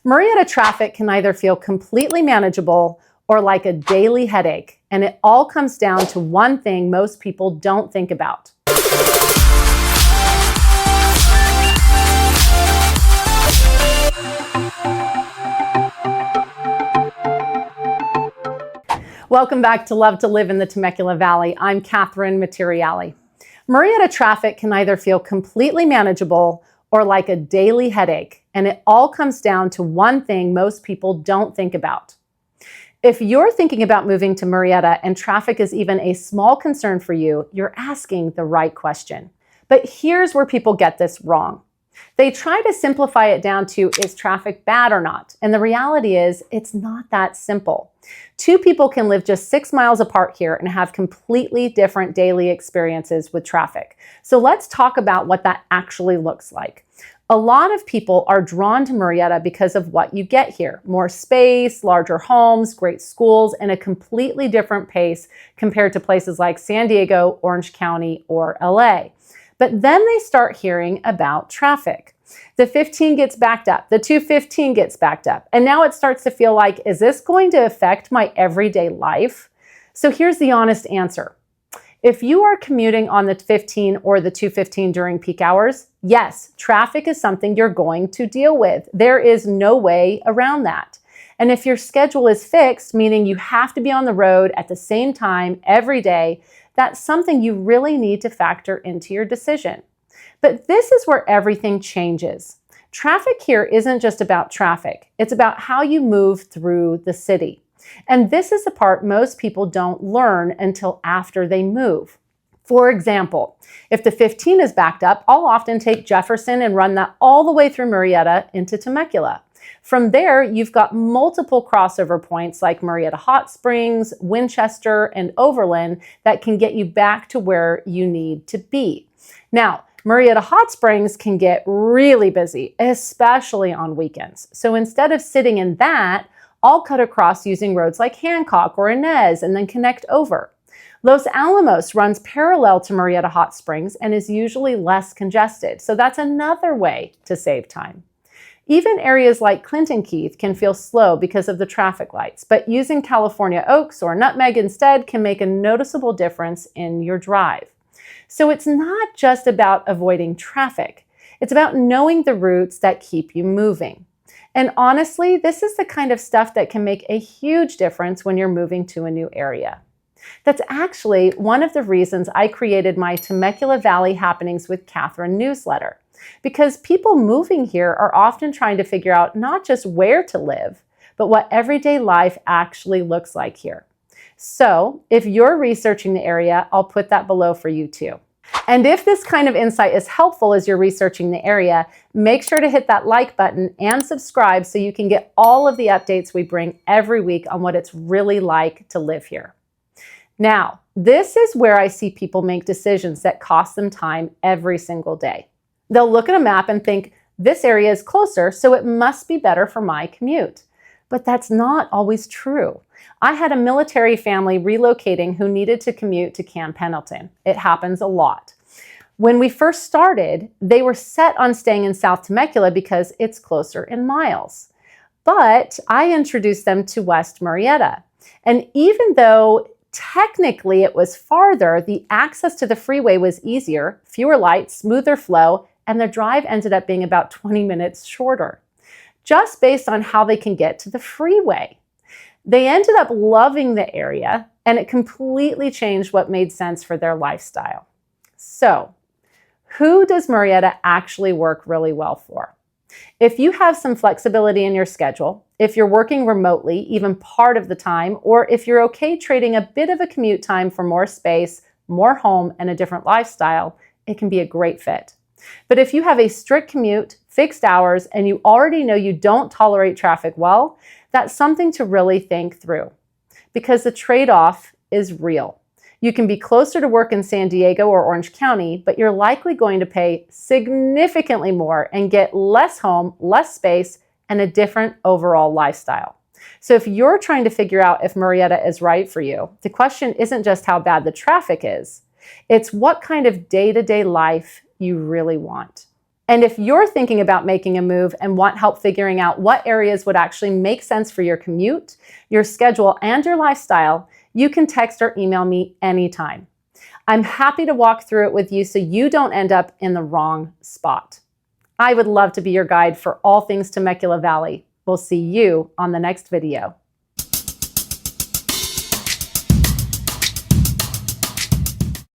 Murrieta traffic can either feel completely manageable or like a daily headache, and it all comes down to one thing most people don't think about. Welcome back to Love to Live in the Temecula Valley. I'm Catherine Materiali. Murrieta traffic can either feel completely manageable or like a daily headache, and it all comes down to one thing most people don't think about. If you're thinking about moving to Murrieta and traffic is even a small concern for you, you're asking the right question. But here's where people get this wrong. They try to simplify it down to, is traffic bad or not? And the reality is, it's not that simple. Two people can live just 6 miles apart here and have completely different daily experiences with traffic. So let's talk about what that actually looks like. A lot of people are drawn to Murrieta because of what you get here. More space, larger homes, great schools, and a completely different pace compared to places like San Diego, Orange County, or LA. But then they start hearing about traffic. The 15 gets backed up, the 215 gets backed up, and now it starts to feel like, is this going to affect my everyday life? So here's the honest answer. If you are commuting on the 15 or the 215 during peak hours, yes, traffic is something you're going to deal with. There is no way around that. And if your schedule is fixed, meaning you have to be on the road at the same time every day, that's something you really need to factor into your decision. But this is where everything changes. Traffic here isn't just about traffic. It's about how you move through the city. And this is the part most people don't learn until after they move. For example, if the 15 is backed up, I'll often take Jefferson and run that all the way through Murrieta into Temecula. From there, you've got multiple crossover points like Murrieta Hot Springs, Winchester, and Overland that can get you back to where you need to be. Now, Murrieta Hot Springs can get really busy, especially on weekends. So instead of sitting in that, I'll cut across using roads like Hancock or Inez and then connect over. Los Alamos runs parallel to Murrieta Hot Springs and is usually less congested. So that's another way to save time. Even areas like Clinton Keith can feel slow because of the traffic lights, but using California Oaks or Nutmeg instead can make a noticeable difference in your drive. So it's not just about avoiding traffic. It's about knowing the routes that keep you moving. And honestly, this is the kind of stuff that can make a huge difference when you're moving to a new area. That's actually one of the reasons I created my Temecula Valley Happenings with Catherine newsletter. Because people moving here are often trying to figure out not just where to live, but what everyday life actually looks like here. So if you're researching the area, I'll put that below for you too. And if this kind of insight is helpful as you're researching the area, make sure to hit that like button and subscribe so you can get all of the updates we bring every week on what it's really like to live here. Now, this is where I see people make decisions that cost them time every single day. They'll look at a map and think, this area is closer, so it must be better for my commute. But that's not always true. I had a military family relocating who needed to commute to Camp Pendleton. It happens a lot. When we first started, they were set on staying in South Temecula because it's closer in miles. But I introduced them to West Murrieta. And even though technically it was farther, the access to the freeway was easier, fewer lights, smoother flow, and the drive ended up being about 20 minutes shorter, just based on how they can get to the freeway. They ended up loving the area, and it completely changed what made sense for their lifestyle. So, who does Murrieta actually work really well for? If you have some flexibility in your schedule, if you're working remotely, even part of the time, or if you're okay trading a bit of a commute time for more space, more home, and a different lifestyle, it can be a great fit. But if you have a strict commute, fixed hours, and you already know you don't tolerate traffic well, that's something to really think through. Because the trade-off is real. You can be closer to work in San Diego or Orange County, but you're likely going to pay significantly more and get less home, less space, and a different overall lifestyle. So if you're trying to figure out if Murrieta is right for you, the question isn't just how bad the traffic is. It's what kind of day-to-day life you really want. And if you're thinking about making a move and want help figuring out what areas would actually make sense for your commute, your schedule, and your lifestyle, you can text or email me anytime. I'm happy to walk through it with you so you don't end up in the wrong spot. I would love to be your guide for all things Temecula Valley. We'll see you on the next video.